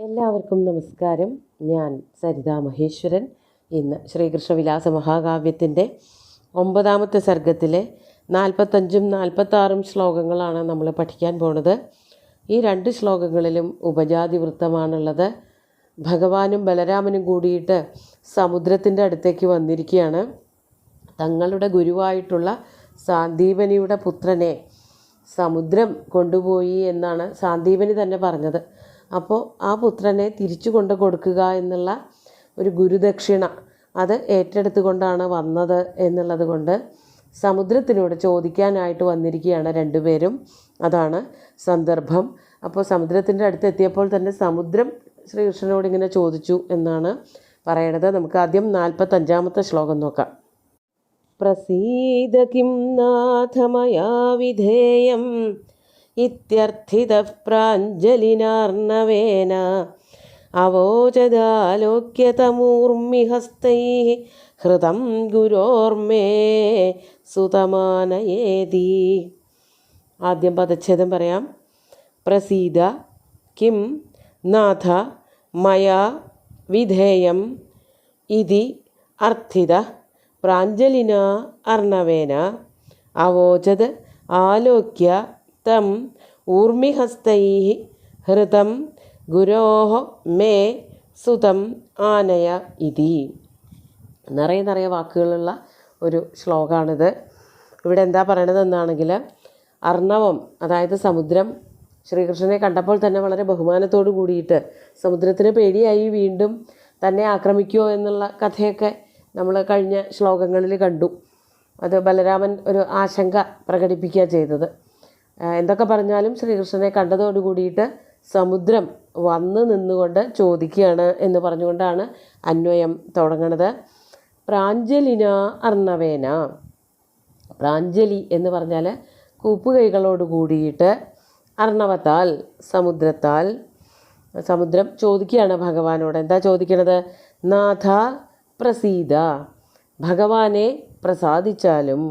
എല്ലാവർക്കും നമസ്കാരം. ഞാൻ സരിതാ മഹേശ്വരൻ. ഇന്ന് ശ്രീകൃഷ്ണവിലാസ മഹാകാവ്യത്തിൻ്റെ 9ാമത്തെ സർഗത്തിലെ 45ഉം 46ഉം ശ്ലോകങ്ങളാണ് നമ്മൾ പഠിക്കാൻ പോണത്. ഈ 2 ശ്ലോകങ്ങളിലും ഉപജാതി വൃത്തമാണുള്ളത്. ഭഗവാനും ബലരാമനും കൂടിയിട്ട് സമുദ്രത്തിൻ്റെ അടുത്തേക്ക് വന്നിരിക്കുകയാണ്. തങ്ങളുടെ ഗുരുവായിട്ടുള്ള സാന്ദീപനിയുടെ പുത്രനെ സമുദ്രം കൊണ്ടുപോയി എന്നാണ് സാന്ദീപനി തന്നെ പറഞ്ഞത്. അപ്പോൾ ആ പുത്രനെ തിരിച്ചു കൊണ്ട് കൊടുക്കുക എന്നുള്ള ഒരു ഗുരുദക്ഷിണ അത് ഏറ്റെടുത്തുകൊണ്ടാണ് വന്നത് എന്നുള്ളത് കൊണ്ട് സമുദ്രത്തിനോട് ചോദിക്കാനായിട്ട് വന്നിരിക്കുകയാണ് രണ്ടുപേരും. അതാണ് സന്ദർഭം. അപ്പോൾ സമുദ്രത്തിൻ്റെ അടുത്ത് എത്തിയപ്പോൾ തന്നെ സമുദ്രം ശ്രീകൃഷ്ണനോട് ഇങ്ങനെ ചോദിച്ചു എന്നാണ് പറയണത്. നമുക്ക് ആദ്യം 45ാമത്തെ ശ്ലോകം നോക്കാം. പ്രസീദ കിം നാഥ മയാ വിധേയം ഇത്യർത്ഥിതഃ പ്രാഞ്ജലിനാർണവേന അവോചദാലോക്യ തമൂർമിഹസ്തൈഃ ഹൃതം ഗുരോർമേ സുതമാനയേതി. ആദ്യം പദച്ഛേദം പറയാം. പ്രസീദ കിം നാഥ മയാ വിധേയം ഇതി അർത്ഥിതഃ പ്രാഞ്ജലിനാ അർണവേന അവോചത് ആലോക്യ തം ഊർമിഹസ്തൈഃ ഹൃതം ഗുരോഃ മേ സുതം ആനയ ഇതി. നിറയെ വാക്കുകളുള്ള ഒരു ശ്ലോകമാണിത്. ഇവിടെ എന്താ പറയണതെന്നാണെങ്കിൽ അർണവം, അതായത് സമുദ്രം, ശ്രീകൃഷ്ണനെ കണ്ടപ്പോൾ തന്നെ വളരെ ബഹുമാനത്തോടു കൂടിയിട്ട് സമുദ്രത്തിന് പേടിയായി വീണ്ടും തന്നെ ആക്രമിക്കുമോ എന്നുള്ള കഥയൊക്കെ നമ്മൾ കഴിഞ്ഞ ശ്ലോകങ്ങളിൽ കണ്ടു. അത് ബലരാമൻ ഒരു ആശങ്ക പ്രകടിപ്പിക്കുക ചെയ്തത്. എന്തൊക്കെ പറഞ്ഞാലും ശ്രീകൃഷ്ണനെ കണ്ടതോടു കൂടിയിട്ട് സമുദ്രം വന്ന് നിന്നുകൊണ്ട് ചോദിക്കുകയാണ് എന്ന് പറഞ്ഞുകൊണ്ടാണ് അന്വയം തുടങ്ങണത്. പ്രാഞ്ജലിന അർണവേന. പ്രാഞ്ജലി എന്ന് പറഞ്ഞാൽ കൂപ്പുകൈകളോട് കൂടിയിട്ട്, അർണവത്താൽ സമുദ്രത്താൽ, സമുദ്രം ചോദിക്കുകയാണ് ഭഗവാനോട്. എന്താ ചോദിക്കണത്? നാഥ പ്രസീദ, ഭഗവാനെ പ്രസാദിച്ചാലും,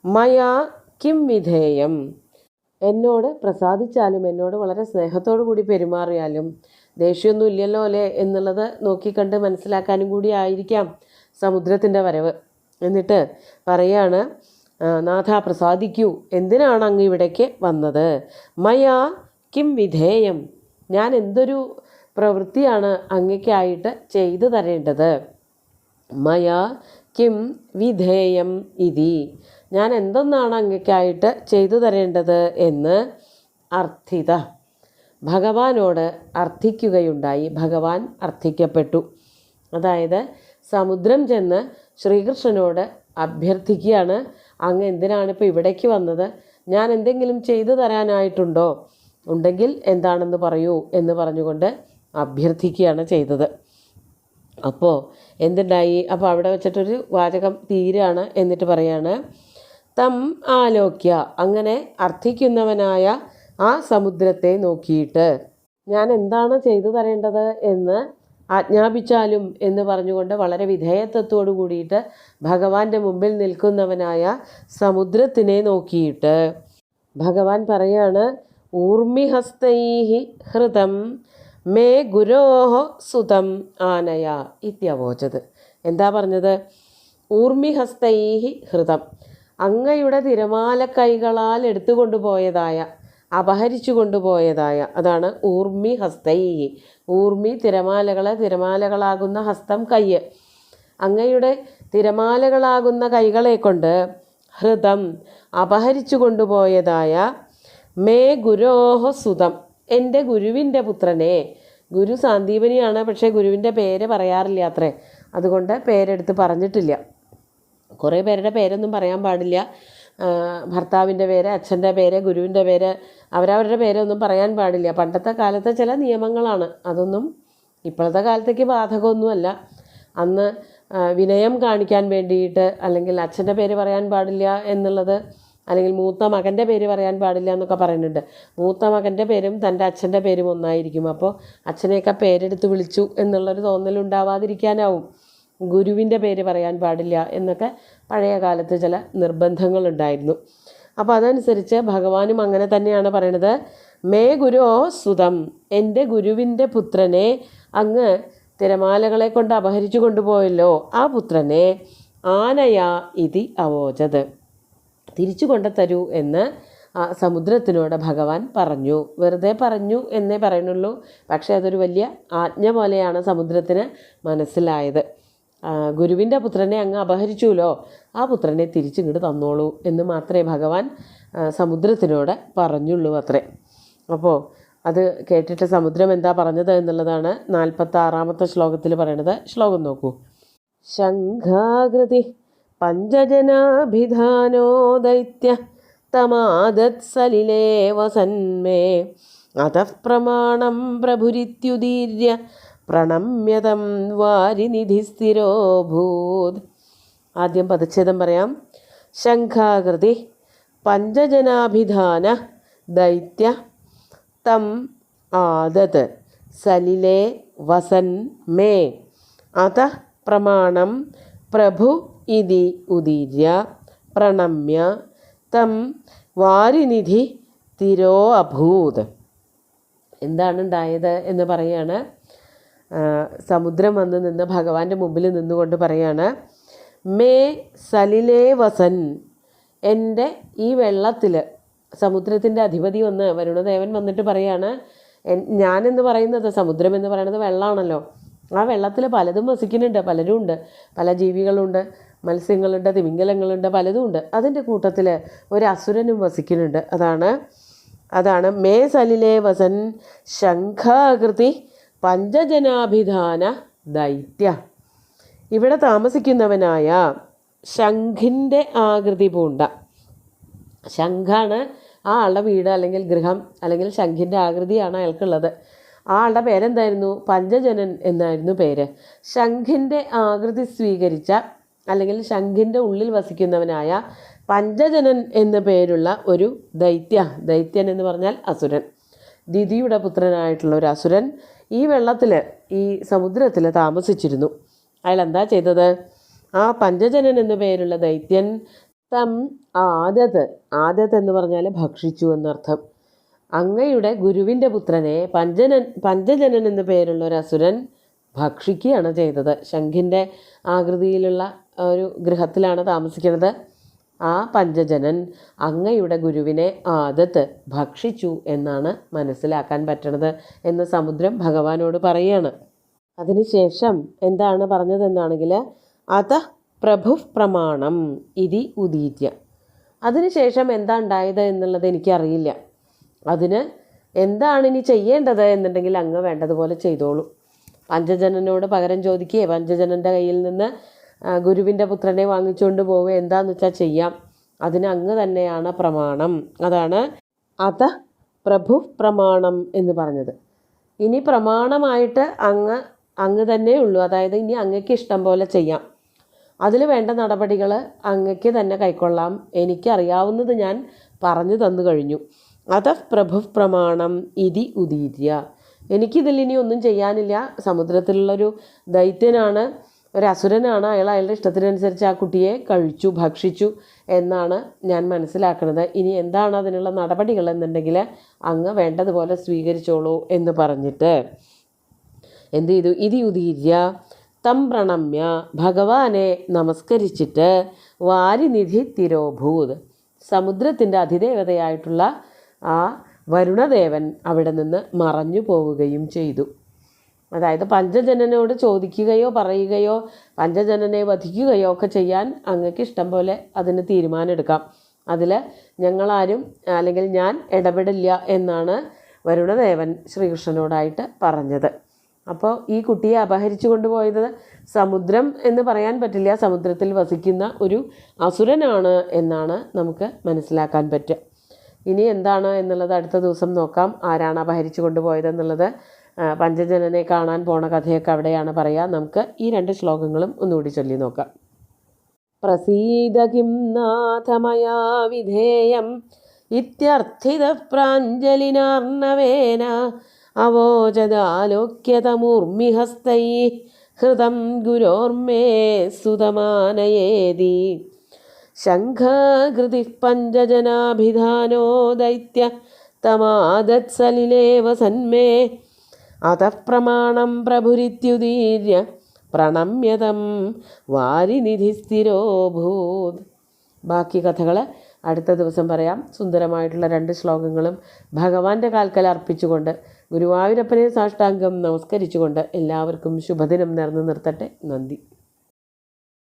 മയാ കിം വിധേയം, എന്നോട് പ്രസാദിച്ചാലും, എന്നോട് വളരെ സ്നേഹത്തോടു കൂടി പെരുമാറിയാലും, ദേഷ്യമൊന്നും ഇല്ലല്ലോ അല്ലേ എന്നുള്ളത് നോക്കിക്കണ്ട് മനസ്സിലാക്കാനും കൂടി ആയിരിക്കാം സമുദ്രത്തിൻ്റെ വരവ്. എന്നിട്ട് പറയാണ്, നാഥ പ്രസാദിക്കൂ, എന്തിനാണ് അങ്ങ് ഇവിടേക്ക് വന്നത്? മയാ കിം വിധേയം, ഞാൻ എന്തൊരു പ്രവൃത്തിയാണ് അങ്ങയ്ക്കായിട്ട് ചെയ്തു തരേണ്ടത്? മയാ കിം വിധേയം ഇതി, ഞാൻ എന്തൊന്നാണ് അങ്ങയ്ക്കായിട്ട് ചെയ്തു തരേണ്ടത് എന്ന് അർത്ഥിത, ഭഗവാനോട് അർത്ഥിക്കുകയുണ്ടായി. ഭഗവാൻ അർത്ഥിക്കപ്പെട്ടു. അതായത് സമുദ്രം ചെന്ന് ശ്രീകൃഷ്ണനോട് അഭ്യർത്ഥിക്കുകയാണ്, അങ്ങ് എന്തിനാണിപ്പോൾ ഇവിടേക്ക് വന്നത്? ഞാൻ എന്തെങ്കിലും ചെയ്തു തരാനായിട്ടുണ്ടോ? ഉണ്ടെങ്കിൽ എന്താണെന്ന് പറയൂ എന്ന് പറഞ്ഞുകൊണ്ട് അഭ്യർത്ഥിക്കുകയാണ് ചെയ്തത്. അപ്പോൾ എന്തുണ്ടായി? അപ്പോൾ അവിടെ വെച്ചിട്ടൊരു വാചകം തീരാണ്. എന്നിട്ട് പറയാണ്, തം ആലോക്യ, അങ്ങനെ അർത്ഥിക്കുന്നവനായ ആ സമുദ്രത്തെ നോക്കിയിട്ട് ഞാൻ എന്താണ് ചെയ്തു തരേണ്ടത് എന്ന് ആജ്ഞാപിച്ചാലും എന്ന് പറഞ്ഞുകൊണ്ട് വളരെ വിധേയത്വത്തോടു കൂടിയിട്ട് ഭഗവാന്റെ മുമ്പിൽ നിൽക്കുന്നവനായ സമുദ്രത്തിനെ നോക്കിയിട്ട് ഭഗവാൻ പറയാണ്, ഊർമിഹസ്തൈഃ ഹൃതം മേ ഗുരോഃ സുതം ആനയ ഇത്യവോചത്. എന്താ പറഞ്ഞത്? ഊർമിഹസ്തൈഃ ഹൃതം, അങ്ങയുടെ തിരമാല കൈകളാൽ എടുത്തുകൊണ്ടുപോയതായ, അപഹരിച്ചു കൊണ്ടുപോയതായ, അതാണ് ഊർമിഹസ്തൈഃ. ഊർമി തിരമാലകളെ, തിരമാലകളാകുന്ന ഹസ്തം കയ്യ്. അങ്ങയുടെ തിരമാലകളാകുന്ന കൈകളെ കൊണ്ട് ഹൃതം അപഹരിച്ചു കൊണ്ടുപോയതായ മേ ഗുരോഃ സുതം, എൻ്റെ ഗുരുവിൻ്റെ പുത്രനെ. ഗുരു സാന്ദീപനിയാണ്, പക്ഷേ ഗുരുവിൻ്റെ പേര് പറയാറില്ല അത്രേ. അതുകൊണ്ട് പേരെടുത്ത് പറഞ്ഞിട്ടില്ല. കുറേ പേരുടെ പേരൊന്നും പറയാൻ പാടില്ല. ഭർത്താവിൻ്റെ പേര്, അച്ഛൻ്റെ പേര്, ഗുരുവിൻ്റെ പേര്, അവരവരുടെ പേരൊന്നും പറയാൻ പാടില്ല. പണ്ടത്തെ കാലത്തെ ചില നിയമങ്ങളാണ്. അതൊന്നും ഇപ്പോഴത്തെ കാലത്തേക്ക് ബാധകമൊന്നുമല്ല. അന്ന് വിനയം കാണിക്കാൻ വേണ്ടിയിട്ട്, അല്ലെങ്കിൽ അച്ഛൻ്റെ പേര് പറയാൻ പാടില്ല എന്നുള്ളത്, അല്ലെങ്കിൽ മൂത്ത മകൻ്റെ പേര് പറയാൻ പാടില്ല എന്നൊക്കെ പറയുന്നുണ്ട്. മൂത്ത മകൻ്റെ പേരും തൻ്റെ അച്ഛൻ്റെ പേരും ഒന്നായിരിക്കും. അപ്പോൾ അച്ഛനെയൊക്കെ പേരെടുത്ത് വിളിച്ചു എന്നുള്ളൊരു തോന്നലുണ്ടാവാതിരിക്കാനാവും ഗുരുവിൻ്റെ പേര് പറയാൻ പാടില്ല എന്നൊക്കെ പഴയ കാലത്ത് ചില നിർബന്ധങ്ങളുണ്ടായിരുന്നു. അപ്പോൾ അതനുസരിച്ച് ഭഗവാനും അങ്ങനെ തന്നെയാണ് പറയണത്. മേ ഗുരോ സുതം, എൻ്റെ ഗുരുവിൻ്റെ പുത്രനെ അങ്ങ് തിരമാലകളെ കൊണ്ട് അപഹരിച്ചു കൊണ്ടുപോയല്ലോ, ആ പുത്രനെ ആനയാ ഇതി അവോചത്, തിരിച്ചു കൊണ്ടുതരൂ എന്ന് സമുദ്രത്തിനോട് ഭഗവാൻ പറഞ്ഞു. വെറുതെ പറഞ്ഞു എന്നേ പറയുന്നുള്ളൂ, പക്ഷേ അതൊരു വലിയ ആജ്ഞ പോലെയാണ് സമുദ്രത്തിന് മനസ്സിലായത്. ഗുരുവിൻ്റെ പുത്രനെ അങ്ങ് അപഹരിച്ചുല്ലോ, ആ പുത്രനെ തിരിച്ചിങ്ങോട്ട് തന്നോളൂ എന്ന് മാത്രമേ ഭഗവാൻ സമുദ്രത്തിനോട് പറഞ്ഞുള്ളൂ അത്രേ. അപ്പോൾ അത് കേട്ടിട്ട് സമുദ്രം എന്താ പറഞ്ഞത് എന്നുള്ളതാണ് 46-ാമത്തെ ശ്ലോകത്തിൽ പറയണത്. ശ്ലോകം നോക്കൂ. ശംഖാകൃതി പഞ്ചജനാഭിധാനോ ദൈത്യ തമാദത്സലിലേ വസന്മേ അതഃ പ്രമാണം പ്രഭുരിത്യുദീര്യ പ്രണമ്യതം വാരിനിധിസ്ഥിരോഭൂത്. ആദ്യം പദച്ഛേദം പറയാം. ശംഖാകൃതി പഞ്ചജനാഭിധാന ദൈത്യ തം ആദത് സലിലേ വസൻ മേ അതഃ പ്രമാണം പ്രഭു ഇതി ഉദീര്യ പ്രണമ്യ തം വാരിനിധി തിരോ അഭൂത്. എന്താണ് ഉണ്ടായത് എന്ന് പറയാണ്. സമുദ്രം വന്ന് നിന്ന് ഭഗവാന്റെ മുമ്പിൽ നിന്നുകൊണ്ട് പറയാണ്, മേ സലിലേ വസൻ, എൻ്റെ ഈ വെള്ളത്തിൽ, സമുദ്രത്തിൻ്റെ അധിപതി വന്ന് വരുണദേവൻ വന്നിട്ട് പറയാണ്, ഞാനെന്ന് പറയുന്നത്, സമുദ്രം എന്ന് പറയുന്നത് വെള്ളമാണല്ലോ, ആ വെള്ളത്തിൽ പലതും വസിക്കുന്നുണ്ട്, പലരും ഉണ്ട്, പല ജീവികളുണ്ട്, മത്സ്യങ്ങളുണ്ട്, തിമിംഗലങ്ങളുണ്ട്, പലതും ഉണ്ട്. അതിൻ്റെ കൂട്ടത്തിൽ ഒരു അസുരനും വസിക്കുന്നുണ്ട്. അതാണ് മേ സലിലേ വസൻ ശംഖാകൃതി പഞ്ചജനാഭിധാന ദൈത്യ. ഇവിടെ താമസിക്കുന്നവനായ ശംഖിൻ്റെ ആകൃതി പൂണ്ട, ശംഖാണ് ആ ആളുടെ വീട് അല്ലെങ്കിൽ ഗൃഹം, അല്ലെങ്കിൽ ശംഖിൻ്റെ ആകൃതിയാണ് അയാൾക്കുള്ളത്. ആ ആളുടെ പേരെന്തായിരുന്നു? പഞ്ചജനൻ എന്നായിരുന്നു പേര്. ശംഖിൻ്റെ ആകൃതി സ്വീകരിച്ച അല്ലെങ്കിൽ ശംഖിൻ്റെ ഉള്ളിൽ വസിക്കുന്നവനായ പഞ്ചജനൻ എന്നു പേരുള്ള ഒരു ദൈത്യൻ എന്ന് പറഞ്ഞാൽ അസുരൻ, ദിതിയുടെ പുത്രനായിട്ടുള്ള ഒരു അസുരൻ ഈ വെള്ളത്തിൽ, ഈ സമുദ്രത്തിൽ താമസിച്ചിരുന്നു. അയാൾ എന്താ ചെയ്തത്? ആ പഞ്ചജനൻ എന്നു പേരുള്ള ദൈത്യൻ തം ആദത് എന്ന് പറഞ്ഞാൽ ഭക്ഷിച്ചു എന്നർത്ഥം. അങ്ങയുടെ ഗുരുവിൻ്റെ പുത്രനെ പഞ്ചജനൻ എന്നു പേരുള്ള ഒരു അസുരൻ ഭക്ഷിക്കുകയാണ് ചെയ്തത്. ശംഖിൻ്റെ ആകൃതിയിലുള്ള ഒരു ഗൃഹത്തിലാണ് താമസിക്കുന്നത്. ആ പഞ്ചജനൻ അങ്ങയുടെ ഗുരുവിനെ ആദത്ത് ഭക്ഷിച്ചു എന്നാണ് മനസ്സിലാക്കാൻ പറ്റണത് എന്ന് സമുദ്രം ഭഗവാനോട് പറയുകയാണ്. അതിനുശേഷം എന്താണ് പറഞ്ഞതെന്നാണെങ്കിൽ അത പ്രഭു പ്രമാണം ഇതി ഉദീര്യ. അതിനുശേഷം എന്താ ഉണ്ടായത് എന്നുള്ളത് എനിക്കറിയില്ല. അതിന് എന്താണ് ഇനി ചെയ്യേണ്ടത് എന്നുണ്ടെങ്കിൽ അങ്ങ് വേണ്ടതുപോലെ ചെയ്തോളൂ. പഞ്ചജനനോട് പകരം ചോദിക്കുകയെ പഞ്ചജനൻ്റെ കയ്യിൽ നിന്ന് ഗുരുവിൻ്റെ പുത്രനെ വാങ്ങിച്ചുകൊണ്ട് പോവുക എന്താണെന്ന് വെച്ചാൽ ചെയ്യാം. അതിന് അങ്ങ് തന്നെയാണ് പ്രമാണം. അതാണ് അത പ്രഭു പ്രമാണം എന്ന് പറഞ്ഞത്. ഇനി പ്രമാണമായിട്ട് അങ്ങ് തന്നെ ഉള്ളൂ. അതായത് ഇനി അങ്ങക്ക് ഇഷ്ടം പോലെ ചെയ്യാം. അതിൽ വേണ്ട നടപടികൾ അങ്ങക്ക് തന്നെ കൈക്കൊള്ളാം. എനിക്കറിയാവുന്നത് ഞാൻ പറഞ്ഞു തന്നു കഴിഞ്ഞു. അത പ്രഭു പ്രമാണം ഇതി ഉദീര്യ. എനിക്കിതിൽ ഇനി ഒന്നും ചെയ്യാനില്ല. സമുദ്രത്തിലുള്ളൊരു ദൈത്യനാണ്, ഒരു അസുരനാണ്. അയാളുടെ ഇഷ്ടത്തിനനുസരിച്ച് ആ കുട്ടിയെ ഭക്ഷിച്ചു എന്നാണ് ഞാൻ മനസ്സിലാക്കുന്നത്. ഇനി എന്താണ് അതിനുള്ള നടപടികൾ എന്നുണ്ടെങ്കിൽ അങ്ങ് വേണ്ടതുപോലെ സ്വീകരിച്ചോളൂ എന്ന് പറഞ്ഞിട്ട് എന്ത് ചെയ്തു? ഇതി ഉദീര്യ തം പ്രണമ്യ, ഭഗവാനെ നമസ്കരിച്ചിട്ട് വാരിനിധി തിരോഭൂത്, സമുദ്രത്തിൻ്റെ അധിദേവതയായിട്ടുള്ള ആ വരുണദേവൻ അവിടെ നിന്ന് മറഞ്ഞു പോവുകയും ചെയ്തു. അതായത് പഞ്ചജനനോട് ചോദിക്കുകയോ പറയുകയോ പഞ്ചജനനെ വധിക്കുകയോ ഒക്കെ ചെയ്യാൻ അങ്ങക്ക് ഇഷ്ടം പോലെ അതിന് തീരുമാനമെടുക്കാം. അതിൽ ഞങ്ങളാരും അല്ലെങ്കിൽ ഞാൻ ഇടപെടില്ല എന്നാണ് വരുണദേവൻ ശ്രീകൃഷ്ണനോടായിട്ട് പറഞ്ഞത്. അപ്പോൾ ഈ കുട്ടിയെ അപഹരിച്ചു കൊണ്ടുപോയത് സമുദ്രം എന്ന് പറയാൻ പറ്റില്ല, സമുദ്രത്തിൽ വസിക്കുന്ന ഒരു അസുരനാണ് എന്നാണ് നമുക്ക് മനസ്സിലാക്കാൻ പറ്റുക. ഇനി എന്താണ് എന്നുള്ളത് അടുത്ത ദിവസം നോക്കാം. ആരാണ് അപഹരിച്ചു കൊണ്ടുപോയതെന്നുള്ളത്, പഞ്ചജനനെ കാണാൻ പോണ കഥയൊക്കെ അവിടെയാണ് പറയുക. നമുക്ക് ഈ 2 ശ്ലോകങ്ങളും ഒന്നുകൂടി ചൊല്ലി നോക്കാം. പ്രസീദ കിം നാഥ മയാ വിധേയം ഇത്യർത്ഥിത പ്രാഞ്ജലിനാർണവേന അവോചദാലോക്യതമൂർമിഹസ്തൈ ഹൃദം ഗുരോർമേ സുതമാനയേതി. ശംഖകൃതി പഞ്ചജനാഭിധാനോ ദൈത്യ തമാദത്സലിലേ വസന്മേ അതഃ പ്രമാണം പ്രഭുരിത്യുദീര്യ പ്രണമ്യതം വാരിനിധിസ്ഥിരോഭൂത്. ബാക്കി കഥകൾ അടുത്ത ദിവസം പറയാം. സുന്ദരമായിട്ടുള്ള 2 ശ്ലോകങ്ങളും ഭഗവാന്റെ കാൽക്കൽ അർപ്പിച്ചുകൊണ്ട് ഗുരുവായൂരപ്പനെ സാഷ്ടാംഗം നമസ്കരിച്ചുകൊണ്ട് എല്ലാവർക്കും ശുഭദിനം നേർന്നു നിർത്തട്ടെ. നന്ദി.